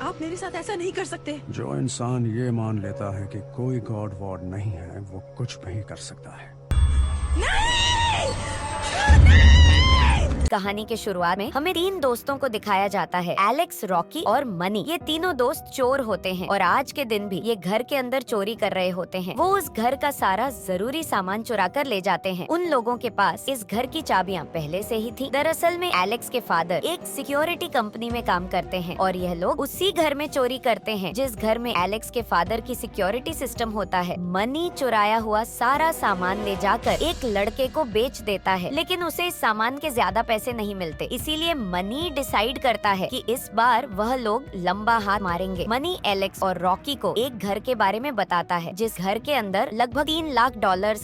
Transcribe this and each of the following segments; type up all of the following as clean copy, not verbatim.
आप मेरे साथ ऐसा नहीं कर सकते। जो इंसान ये मान लेता है कि कोई गॉड वॉड नहीं है, वो कुछ भी कर सकता है। कहानी के शुरुआत में हमें 3 दोस्तों को दिखाया जाता है, एलेक्स, रॉकी और मनी। ये तीनों दोस्त चोर होते हैं और आज के दिन भी ये घर के अंदर चोरी कर रहे होते हैं। वो उस घर का सारा जरूरी सामान चुरा कर ले जाते हैं। उन लोगों के पास इस घर की चाबियां पहले से ही थी। दरअसल में एलेक्स के फादर एक सिक्योरिटी कंपनी में काम करते हैं और यह लोग उसी घर में चोरी करते हैं जिस घर में एलेक्स के फादर की सिक्योरिटी सिस्टम होता है। मनी चुराया हुआ सारा सामान ले जाकर एक लड़के को बेच देता है, लेकिन उसे इस सामान के ज्यादा पैसे नहीं मिलते। इसीलिए मनी डिसाइड करता है कि इस बार वह लोग लंबा हाथ मारेंगे। मनी एलेक्स और रॉकी को एक घर के बारे में बताता है जिस घर के अंदर लगभग $3 लाख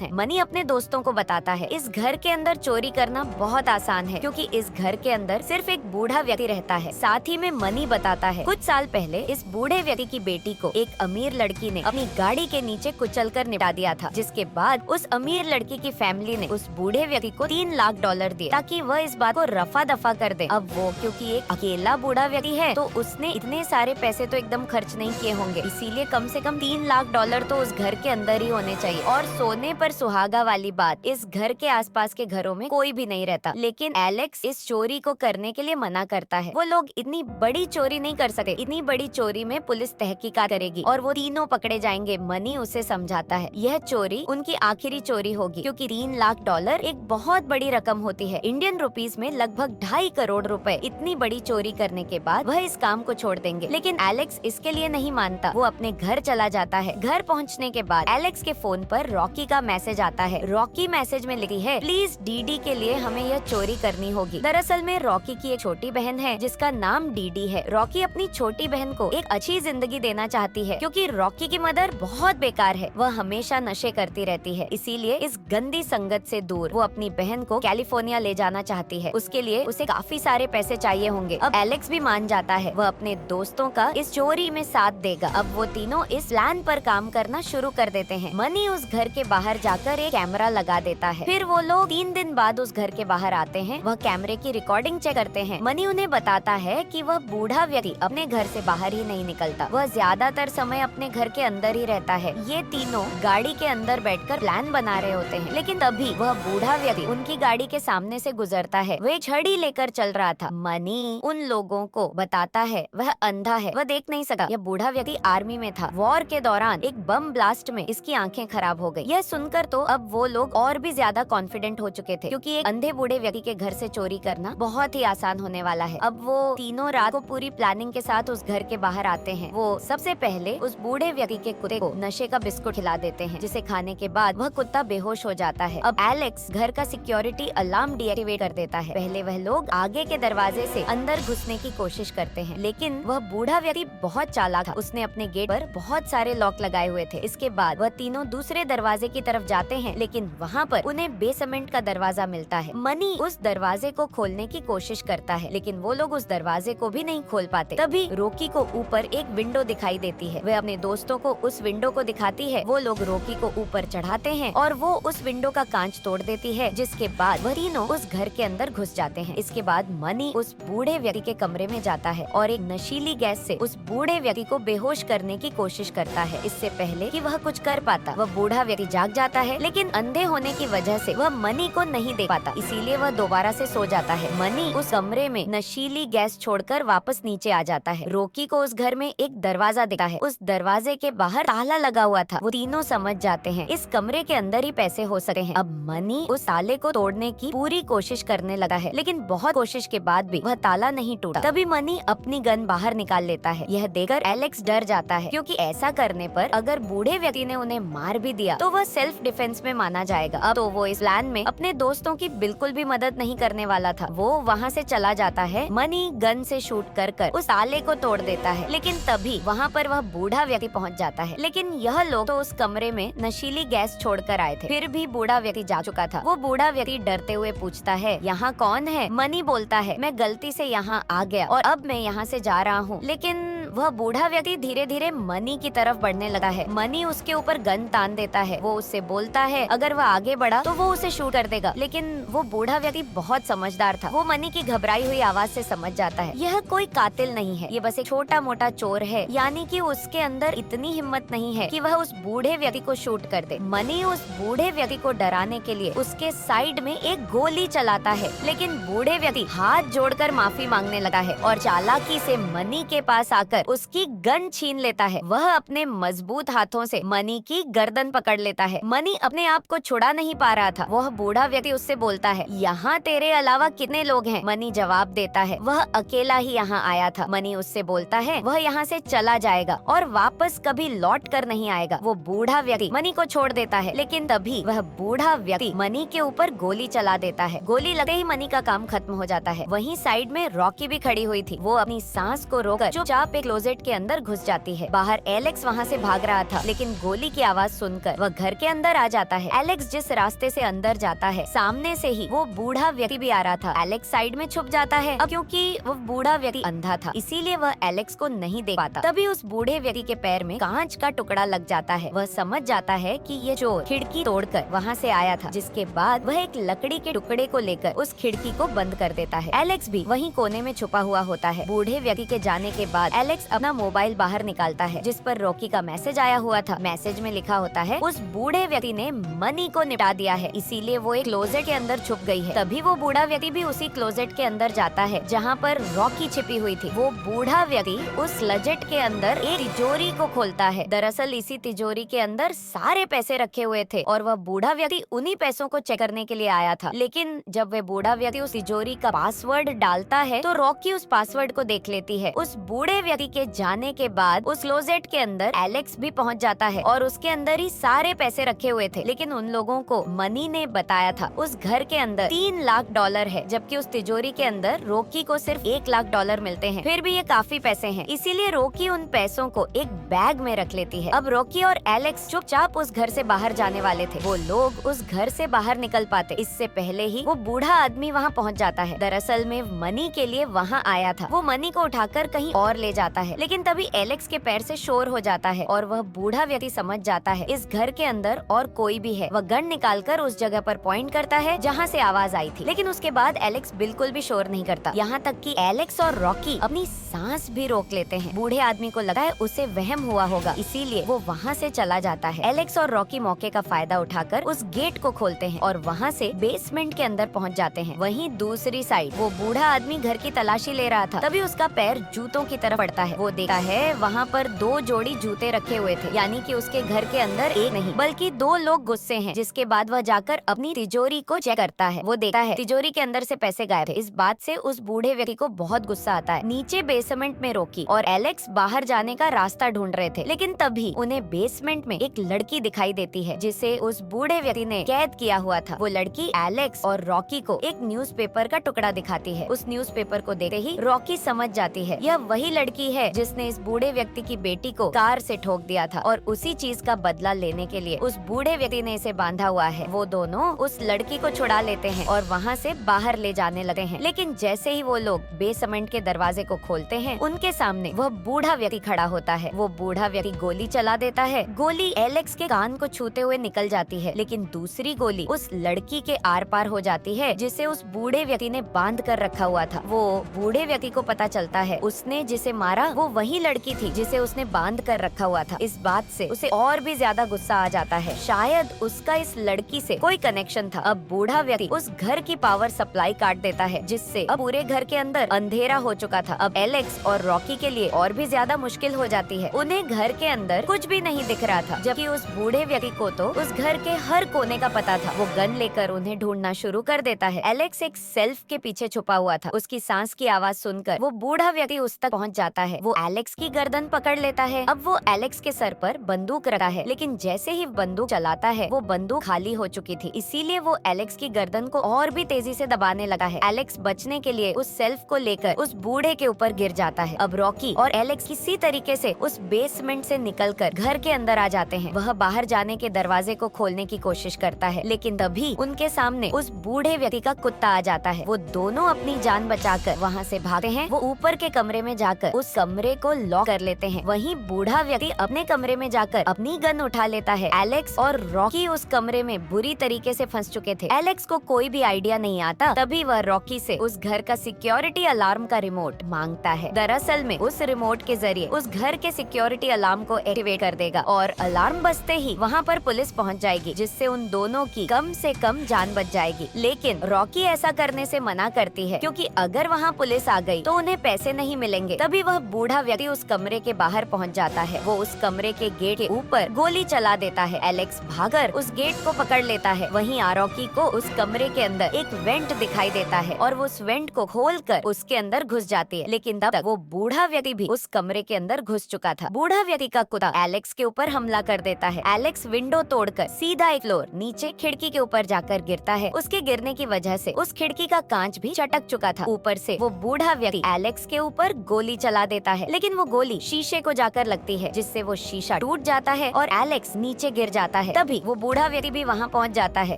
हैं। मनी अपने दोस्तों को बताता है इस घर के अंदर चोरी करना बहुत आसान है क्योंकि इस घर के अंदर सिर्फ एक बूढ़ा व्यक्ति रहता है। साथ ही में मनी बताता है कुछ साल पहले इस बूढ़े व्यक्ति की बेटी को एक अमीर लड़की ने अपनी गाड़ी के नीचे कुचलकर निपटा दिया था, जिसके बाद उस अमीर लड़की की फैमिली ने उस बूढ़े व्यक्ति को $3 लाख दिए ताकि वह इस बात को रफा दफा कर दे। अब वो क्योंकि एक अकेला बूढ़ा व्यक्ति है तो उसने इतने सारे पैसे तो एकदम खर्च नहीं किए होंगे, इसीलिए कम से कम $3 लाख तो उस घर के अंदर ही होने चाहिए। और सोने पर सुहागा वाली बात, इस घर के आसपास के घरों में कोई भी नहीं रहता। लेकिन एलेक्स इस चोरी को करने के लिए मना करता है। वो लोग इतनी बड़ी चोरी नहीं कर सकते, इतनी बड़ी चोरी में पुलिस तहकीकात करेगी और वो तीनों पकड़े जाएंगे। मनी उसे समझाता है यह चोरी उनकी आखिरी चोरी होगी क्योंकि $3 लाख एक बहुत बड़ी रकम होती है, इंडियन रुपीस में लगभग 2.5 करोड़ रुपए। इतनी बड़ी चोरी करने के बाद वह इस काम को छोड़ देंगे, लेकिन एलेक्स इसके लिए नहीं मानता। वो अपने घर चला जाता है। घर पहुंचने के बाद एलेक्स के फोन पर रॉकी का मैसेज आता है। रॉकी मैसेज में लिखी है प्लीज डीडी के लिए हमें यह चोरी करनी होगी। दरअसल में रॉकी की एक छोटी बहन है जिसका नाम डीडी है। रॉकी अपनी छोटी बहन को एक अच्छी जिंदगी देना चाहती है क्योंकि रॉकी की मदर बहुत बेकार है, वह हमेशा नशे करती रहती है। इसीलिए इस गंदी संगत से दूर वो अपनी बहन को कैलिफोर्निया ले जाना चाहती है। उसके लिए उसे काफी सारे पैसे चाहिए होंगे। अब एलेक्स भी मान जाता है, वह अपने दोस्तों का इस चोरी में साथ देगा। अब वो तीनों इस प्लान पर काम करना शुरू कर देते हैं। मनी उस घर के बाहर जाकर एक कैमरा लगा देता है। फिर वो लोग 3 दिन बाद उस घर के बाहर आते हैं। वह कैमरे की रिकॉर्डिंग चेक करते हैं। मनी उन्हें बताता है कि वह बूढ़ा व्यक्ति अपने घर से बाहर ही नहीं निकलता, वह ज्यादातर समय अपने घर के अंदर ही रहता है। ये तीनों गाड़ी के अंदर बैठकर प्लान बना रहे होते हैं, लेकिन तभी वह बूढ़ा व्यक्ति उनकी गाड़ी के सामने से गुजरता है। वह छड़ी लेकर चल रहा था। मनी उन लोगों को बताता है वह अंधा है, वह देख नहीं सका। यह बूढ़ा व्यक्ति आर्मी में था। वॉर के दौरान एक बम ब्लास्ट में इसकी आंखें खराब हो गई। यह सुनकर तो अब वो लोग और भी ज्यादा कॉन्फिडेंट हो चुके थे क्योंकि एक अंधे बूढ़े व्यक्ति के घर से चोरी करना बहुत ही आसान होने वाला है। अब वो तीनों रात को पूरी प्लानिंग के साथ उस घर के बाहर आते हैं। वो सबसे पहले उस बूढ़े व्यक्ति के कुत्ते को नशे का बिस्कुट खिला देते हैं, जिसे खाने के बाद वह कुत्ता बेहोश हो जाता है। अब एलेक्स घर का सिक्योरिटी अलार्म डीएक्टिवेट कर देता है। पहले वह लोग आगे के दरवाजे से अंदर घुसने की कोशिश करते हैं, लेकिन वह बूढ़ा व्यक्ति बहुत चालाक था। उसने अपने गेट पर बहुत सारे लॉक लगाए हुए थे। इसके बाद वह तीनों दूसरे दरवाजे की तरफ जाते हैं, लेकिन वहाँ पर उन्हें बेसमेंट का दरवाजा मिलता है। मनी उस दरवाजे को खोलने की कोशिश करता है, लेकिन वो लोग उस दरवाजे को भी नहीं खोल पाते। तभी रॉकी को ऊपर एक विंडो दिखाई देती है। वह अपने दोस्तों को उस विंडो को दिखाती है। वो लोग रॉकी को ऊपर चढ़ाते हैं और वो उस विंडो का कांच तोड़ देती है, जिसके बाद वह तीनों उस घर के अंदर घुस जाते हैं। इसके बाद मनी उस बूढ़े व्यक्ति के कमरे में जाता है और एक नशीली गैस से उस बूढ़े व्यक्ति को बेहोश करने की कोशिश करता है। इससे पहले कि वह कुछ कर पाता, वह बूढ़ा व्यक्ति जाग जाता है, लेकिन अंधे होने की वजह से वह मनी को नहीं देख पाता, इसीलिए वह दोबारा से सो जाता है। मनी उस कमरे में नशीली गैस छोड़कर वापस नीचे आ जाता है। रॉकी को उस घर में एक दरवाजा दिखा है। उस दरवाजे के बाहर ताला लगा हुआ था। वो तीनों समझ जाते हैं इस कमरे के अंदर ही पैसे हो सकते हैं। अब मनी उस ताले को तोड़ने की पूरी कोशिश करने लगा है, लेकिन बहुत कोशिश के बाद भी वह ताला नहीं टूटा। तभी मनी अपनी गन बाहर निकाल लेता है। यह देखकर एलेक्स डर जाता है क्योंकि ऐसा करने पर अगर बूढ़े व्यक्ति ने उन्हें मार भी दिया तो वह सेल्फ डिफेंस में माना जाएगा। अब तो वो इस प्लान में अपने दोस्तों की बिल्कुल भी मदद नहीं करने वाला था। वो वहाँ से चला जाता है। मनी गन से शूट कर उस ताले को तोड़ देता है, लेकिन तभी वहाँ पर वह बूढ़ा व्यक्ति पहुँच जाता है। लेकिन यह लोग तो उस कमरे में नशीली गैस छोड़कर आए थे। फिर भी बूढ़ा व्यक्ति जा चुका था। वो बूढ़ा व्यक्ति डरते हुए पूछता है यहाँ कौन है? मनी बोलता है मैं गलती से यहाँ आ गया और अब मैं यहाँ से जा रहा हूँ, लेकिन वह बूढ़ा व्यक्ति धीरे धीरे मनी की तरफ बढ़ने लगा है। मनी उसके ऊपर गन तान देता है। वो उससे बोलता है अगर वह आगे बढ़ा तो वो उसे शूट कर देगा, लेकिन वो बूढ़ा व्यक्ति बहुत समझदार था। वो मनी की घबराई हुई आवाज से समझ जाता है यह कोई कातिल नहीं है, ये बस एक छोटा मोटा चोर है। यानी कि उसके अंदर इतनी हिम्मत नहीं है कि वह उस बूढ़े व्यक्ति को शूट कर दे। मनी उस बूढ़े व्यक्ति को डराने के लिए उसके साइड में एक गोली चलाता है, लेकिन बूढ़े व्यक्ति हाथ जोड़कर माफी मांगने लगा है और चालाकी से मनी के पास आकर उसकी गन छीन लेता है। वह अपने मजबूत हाथों से मनी की गर्दन पकड़ लेता है। मनी अपने आप को छुड़ा नहीं पा रहा था। वह बूढ़ा व्यक्ति उससे बोलता है यहाँ तेरे अलावा कितने लोग हैं? मनी जवाब देता है वह अकेला ही यहाँ आया था। मनी उससे बोलता है वह यहाँ से चला जाएगा और वापस कभी लौट कर नहीं आएगा। वो बूढ़ा व्यक्ति मनी को छोड़ देता है, लेकिन तभी वह बूढ़ा व्यक्ति मनी के ऊपर गोली चला देता है। गोली लगते ही मनी का काम खत्म हो जाता है। वहीं साइड में रॉकी भी खड़ी हुई थी। वो अपनी सांस को रोककर चुपचाप एक क्लोजेट के अंदर घुस जाती है। बाहर एलेक्स वहाँ से भाग रहा था, लेकिन गोली की आवाज सुनकर वह घर के अंदर आ जाता है। एलेक्स जिस रास्ते से अंदर जाता है सामने से ही वो बूढ़ा व्यक्ति भी आ रहा था। एलेक्स साइड में छुप जाता है। अब क्योंकि वो बूढ़ा व्यक्ति अंधा था इसीलिए वह एलेक्स को नहीं देख पाता। तभी उस बूढ़े व्यक्ति के पैर में कांच का टुकड़ा लग जाता है। वह समझ जाता है कि ये चोर खिड़की तोड़कर वहाँ से आया था, जिसके बाद वह एक लकड़ी के टुकड़े को लेकर उस खिड़की को बंद कर देता है। एलेक्स भी वहीं कोने में छुपा हुआ होता है। बूढ़े व्यक्ति के जाने के बाद एलेक्स अपना मोबाइल बाहर निकालता है, जिस पर रॉकी का मैसेज आया हुआ था। मैसेज में लिखा होता है उस बूढ़े व्यक्ति ने मनी को निपटा दिया है, इसीलिए वो एक क्लोजेट के अंदर छुप गई है। तभी वो बूढ़ा व्यक्ति भी उसी क्लोजेट के अंदर जाता है जहाँ पर रॉकी छिपी हुई थी। वो बूढ़ा व्यक्ति उस क्लोजेट के अंदर एक तिजोरी को खोलता है। दरअसल इसी तिजोरी के अंदर सारे पैसे रखे हुए थे और वह बूढ़ा व्यक्ति उन्हीं पैसों को चेक करने के लिए आया था। लेकिन जब वह बूढ़ा व्यक्ति उस तिजोरी का पासवर्ड डालता है तो रॉकी उस पासवर्ड को देख लेती है। उस बूढ़े व्यक्ति के जाने के बाद उस क्लोजेट के अंदर एलेक्स भी पहुंच जाता है और उसके अंदर ही सारे पैसे रखे हुए थे। लेकिन उन लोगों को मनी ने बताया था उस घर के अंदर $3 लाख है, जबकि उस तिजोरी के अंदर रॉकी को सिर्फ $1 लाख मिलते हैं। फिर भी ये काफी पैसे हैं, इसीलिए रॉकी उन पैसों को एक बैग में रख लेती है। अब रॉकी और एलेक्स चुपचाप उस घर से बाहर जाने वाले थे। वो लोग उस घर से बाहर निकल पाते इससे पहले ही वो बूढ़ा आदमी वहाँ पहुँच जाता है। दरअसल में मनी के लिए वहाँ आया था। वो मनी को उठाकर कहीं और ले जाता है, लेकिन तभी एलेक्स के पैर से शोर हो जाता है और वह बूढ़ा व्यक्ति समझ जाता है इस घर के अंदर और कोई भी है। वह गन निकालकर उस जगह पर पॉइंट करता है जहाँ से आवाज आई थी, लेकिन उसके बाद एलेक्स बिल्कुल भी शोर नहीं करता। यहाँ तक कि एलेक्स और रॉकी अपनी सांस भी रोक लेते हैं। बूढ़े आदमी को लगा है उसे वहम हुआ होगा, इसीलिए वो वहाँ से चला जाता है। एलेक्स और रॉकी मौके का फायदा उठाकर उस गेट को खोलते हैं और वहाँ से बेसमेंट के अंदर पहुँच जाते हैं। वहीं दूसरी साइड वो बूढ़ा आदमी घर की तलाशी ले रहा था, तभी उसका पैर जूतों की तरफ पड़ता है। वो देखता है वहाँ पर 2 जोड़ी जूते रखे हुए थे, यानी कि उसके घर के अंदर एक नहीं बल्कि 2 लोग गुस्से हैं। जिसके बाद वह जाकर अपनी तिजोरी को चेक करता है। वो देखता है तिजोरी के अंदर से पैसे गायब थे। इस बात से उस बूढ़े व्यक्ति को बहुत गुस्सा आता है। नीचे बेसमेंट में रॉकी और एलेक्स बाहर जाने का रास्ता ढूंढ रहे थे, लेकिन तभी उन्हें बेसमेंट में एक लड़की दिखाई देती है जिसे उस बूढ़े व्यक्ति ने कैद किया हुआ था। वो लड़की एलेक्स और रॉकी को एक न्यूज़पेपर का टुकड़ा दिखाती है। उस न्यूज़पेपर को देखते ही रॉकी समझ जाती है यह वही लड़की है जिसने इस बूढ़े व्यक्ति की बेटी को कार से ठोक दिया था और उसी चीज का बदला लेने के लिए उस बूढ़े व्यक्ति ने इसे बांधा हुआ है। वो दोनों उस लड़की को छुड़ा लेते हैं और वहाँ से बाहर ले जाने लगते हैं। लेकिन जैसे ही वो लोग बेसमेंट के दरवाजे को खोलते हैं उनके सामने वह बूढ़ा व्यक्ति खड़ा होता है। वो बूढ़ा व्यक्ति गोली चला देता है। गोली एलेक्स के कान को छूते हुए निकल जाती है, लेकिन दूसरी गोली उस लड़की के आर पार हो जाती है जिसे उस बूढ़े व्यक्ति ने बांध कर रखा हुआ था। वो बूढ़े व्यक्ति को पता चलता है उसने जिसे मारा वो वही लड़की थी जिसे उसने बांध कर रखा हुआ था। इस बात से उसे और भी ज्यादा गुस्सा आ जाता है, शायद उसका इस लड़की से कोई कनेक्शन था। अब बूढ़ा व्यक्ति उस घर की पावर सप्लाई काट देता है, जिससे अब पूरे घर के अंदर अंधेरा हो चुका था। अब एलेक्स और रॉकी के लिए और भी ज्यादा मुश्किल हो जाती है। उन्हें घर के अंदर कुछ भी नहीं दिख रहा था, जबकि उस बूढ़े व्यक्ति को तो उस घर के हर कोने का पता था। वो गन लेकर उन्हें ढूंढना शुरू कर देता है। एलेक्स एक सेल्फ के पीछे छुपा हुआ था। उसकी सांस की आवाज सुनकर वो बूढ़ा व्यक्ति उस तक पहुंच जाता है। वो एलेक्स की गर्दन पकड़ लेता है। अब वो एलेक्स के सर पर बंदूक रखा है, लेकिन जैसे ही बंदूक चलाता है वो बंदूक खाली हो चुकी थी, इसीलिए वो एलेक्स की गर्दन को और भी तेजी से दबाने लगा है। एलेक्स बचने के लिए उस सेल्फ को लेकर उस बूढ़े के ऊपर गिर जाता है। अब रॉकी और एलेक्स किसी तरीके से उस बेसमेंट से निकलकर घर के अंदर आ जाते हैं। वह बाहर जाने के दरवाजे को खोलने की कोशिश करता है, लेकिन तभी उनके सामने उस बूढ़े व्यक्ति का कुत्ता आ जाता है। वो दोनों अपनी जान बचाकर वहाँ से भागते हैं। वो ऊपर के कमरे में जाकर उस कमरे को लॉक कर लेते हैं। वहीं बूढ़ा व्यक्ति अपने कमरे में जाकर अपनी गन उठा लेता है। एलेक्स और रॉकी उस कमरे में बुरी तरीके से फंस चुके थे। एलेक्स को कोई भी आइडिया नहीं आता, तभी वह रॉकी से उस घर का सिक्योरिटी अलार्म का रिमोट मांगता है। दरअसल में उस रिमोट के जरिए उस घर के सिक्योरिटी अलार्म को एक्टिवेट कर देगा और अलार्म बजते ही वहाँ पर पुलिस पहुँच जाएगी, जिससे उन दोनों की कम से कम जान बच जाएगी। लेकिन रॉकी ऐसा करने से मना करती है, क्योंकि अगर वहाँ पुलिस आ गई तो उन्हें पैसे नहीं मिलेंगे। तभी वह बूढ़ा व्यक्ति उस कमरे के बाहर पहुँच जाता है। वो उस कमरे के गेट के ऊपर गोली चला देता है। एलेक्स भागकर उस गेट को पकड़ लेता है। वहीं रॉकी को उस कमरे के अंदर एक वेंट दिखाई देता है और वो उस वेंट को खोलकर उसके अंदर घुस जाती है। लेकिन तब तक वो बूढ़ा व्यक्ति भी उस कमरे के अंदर घुस चुका था। बूढ़ा व्यक्ति का कुत्ता एलेक्स के ऊपर हमला कर देता है। एलेक्स विंडो तोड़कर सीधा एक फ्लोर नीचे खिड़की के ऊपर जाकर गिरता है। उसके गिरने की वजह से उस खिड़की का कांच भी चटक चुका था। ऊपर से वो बूढ़ा व्यक्ति एलेक्स के ऊपर गोली चला देता है, लेकिन वो गोली शीशे को जाकर लगती है, जिससे वो शीशा टूट जाता है और एलेक्स नीचे गिर जाता है। तभी वो बूढ़ा व्यक्ति भी वहाँ पहुँच जाता है।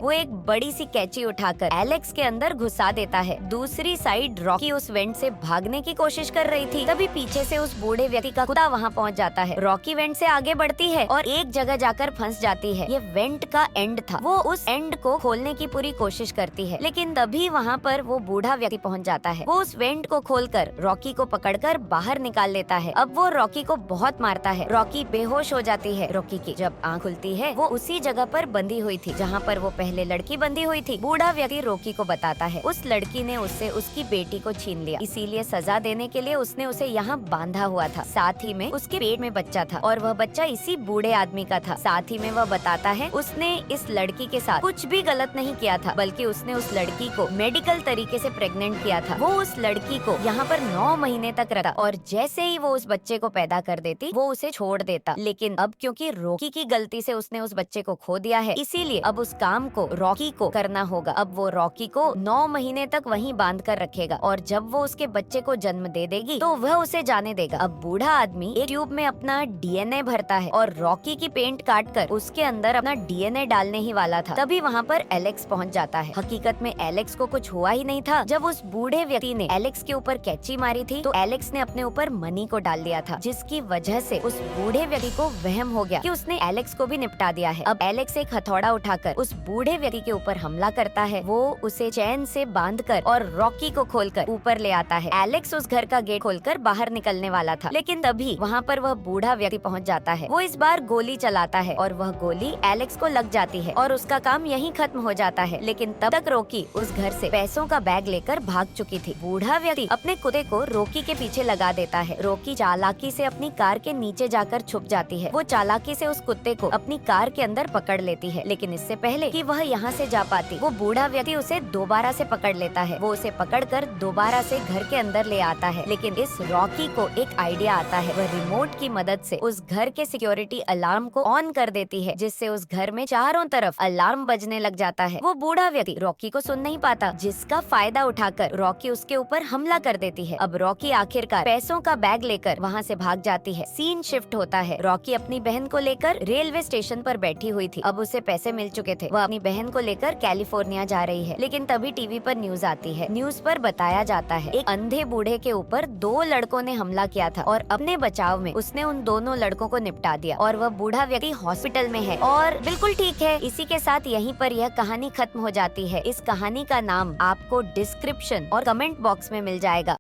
वो एक बड़ी सी कैंची उठाकर एलेक्स के अंदर घुसा देता है। दूसरी साइड रॉकी उस वेंट से भागने की कोशिश कर रही थी, तभी पीछे से उस बूढ़े व्यक्ति का कुत्ता वहाँ पहुँच जाता है। रॉकी वेंट से आगे बढ़ती है और एक जगह जाकर फंस जाती है। ये वेंट का एंड था। वो उस एंड को खोलने की पूरी कोशिश करती है, लेकिन तभी वहाँ पर वो बूढ़ा व्यक्ति पहुँच जाता है। वो उस वेंट को खोलकर रॉकी को पकड़कर बाहर निकाल लेता है। अब वो रॉकी को बहुत मारता है। रॉकी बेहोश हो जाती है। रॉकी की जब आँख खुलती है, वो उसी जगह पर बंधी हुई थी जहाँ पर वो पहले लड़की बंधी हुई थी। बूढ़ा व्यक्ति रॉकी को बताता है उस लड़की ने उससे उसकी बेटी को छीन लिया, इसीलिए सजा देने के लिए उसने उसे यहाँ बांधा हुआ था। साथ ही में उसके पेट में बच्चा था और वह बच्चा इसी बूढ़े आदमी का था। साथ ही में वह बताता है उसने इस लड़की के साथ कुछ भी गलत नहीं किया था, बल्कि उसने उस लड़की को मेडिकल तरीके से प्रेग्नेंट किया था। वो उस लड़की को यहाँ पर 9 महीने तक रखा और जैसे ही वो उस बच्चे को पैदा कर देती, वो उसे छोड़ देता। लेकिन अब क्योंकि रॉकी की गलती से उसने उस बच्चे को खो दिया है, इसीलिए अब उस काम को रॉकी को करना होगा। अब वो रॉकी को 9 महीने तक वहीं बांध कर रखेगा और जब वो उसके बच्चे को जन्म दे देगी तो वह उसे जाने देगा। अब बूढ़ा आदमी एक ट्यूब में अपना डीएनए भरता है और रॉकी की पेंट काट कर उसके अंदर अपना डीएनए डालने ही वाला था। तभी वहाँ पर एलेक्स पहुँच जाता है। हकीकत में एलेक्स को कुछ हुआ ही नहीं था। जब उस बूढ़े व्यक्ति ने एलेक्स के ऊपर कैंची मारी थी तो एलेक्स ने अपने ऊपर मनी को डाल दिया था, जिसकी वजह से उस बूढ़े व्यक्ति को वहम हो गया कि उसने एलेक्स को भी निपटा दिया है। अब एलेक्स एक हथौड़ा उठाकर उस बूढ़े व्यक्ति के ऊपर हमला करता है। वो उसे चैन से बांधकर और रॉकी को खोलकर ऊपर ले आता है। एलेक्स उस घर का गेट खोलकर बाहर निकलने वाला था, लेकिन तभी वहाँ पर वह बूढ़ा व्यक्ति पहुँच जाता है। वो इस बार गोली चलाता है और वह गोली एलेक्स को लग जाती है और उसका काम यहीं खत्म हो जाता है। लेकिन तब तक रॉकी उस घर से पैसों का बैग लेकर भाग चुकी थी। बूढ़ा व्यक्ति अपने कुत्ते को रॉकी के पीछे लगा देता है। रॉकी चालाकी से अपनी कार के नीचे जाकर छुप जाती है। वो चालाकी से उस कुत्ते को अपनी कार के अंदर पकड़ लेती है, लेकिन इससे पहले कि वह यहाँ से जा पाती, वो बूढ़ा व्यक्ति उसे दोबारा से पकड़ लेता है। वो उसे पकड़कर दोबारा से घर के अंदर ले आता है, लेकिन इस रॉकी को एक आइडिया आता है। वह रिमोट की मदद से उस घर के सिक्योरिटी अलार्म को ऑन कर देती है, जिससे उस घर में चारों तरफ अलार्म बजने लग जाता है। वो बूढ़ा व्यक्ति रॉकी को सुन नहीं पाता, जिसका फायदा उठाकर रॉकी उसके ऊपर हमला कर देती है। अब रॉकी आखिरकार पैसों का बैग लेकर वहाँ से भाग जाती है। सीन शिफ्ट होता है। रॉकी अपनी बहन को लेकर रेलवे स्टेशन पर बैठी हुई थी। अब उसे पैसे मिल चुके थे। वह अपनी बहन को लेकर कैलिफोर्निया जा रही है, लेकिन तभी टीवी पर न्यूज आती है। न्यूज पर बताया जाता है एक अंधे बूढ़े के ऊपर 2 लड़कों ने हमला किया था और अपने बचाव में उसने उन दोनों लड़कों को निपटा दिया और वह बूढ़ा व्यक्ति हॉस्पिटल में है और बिल्कुल ठीक है। इसी के साथ यहीं पर यह कहानी खत्म हो जाती है। इस कहानी का नाम आपको डिस्क्रिप्शन और कमेंट बॉक्स में मिल जाएगा।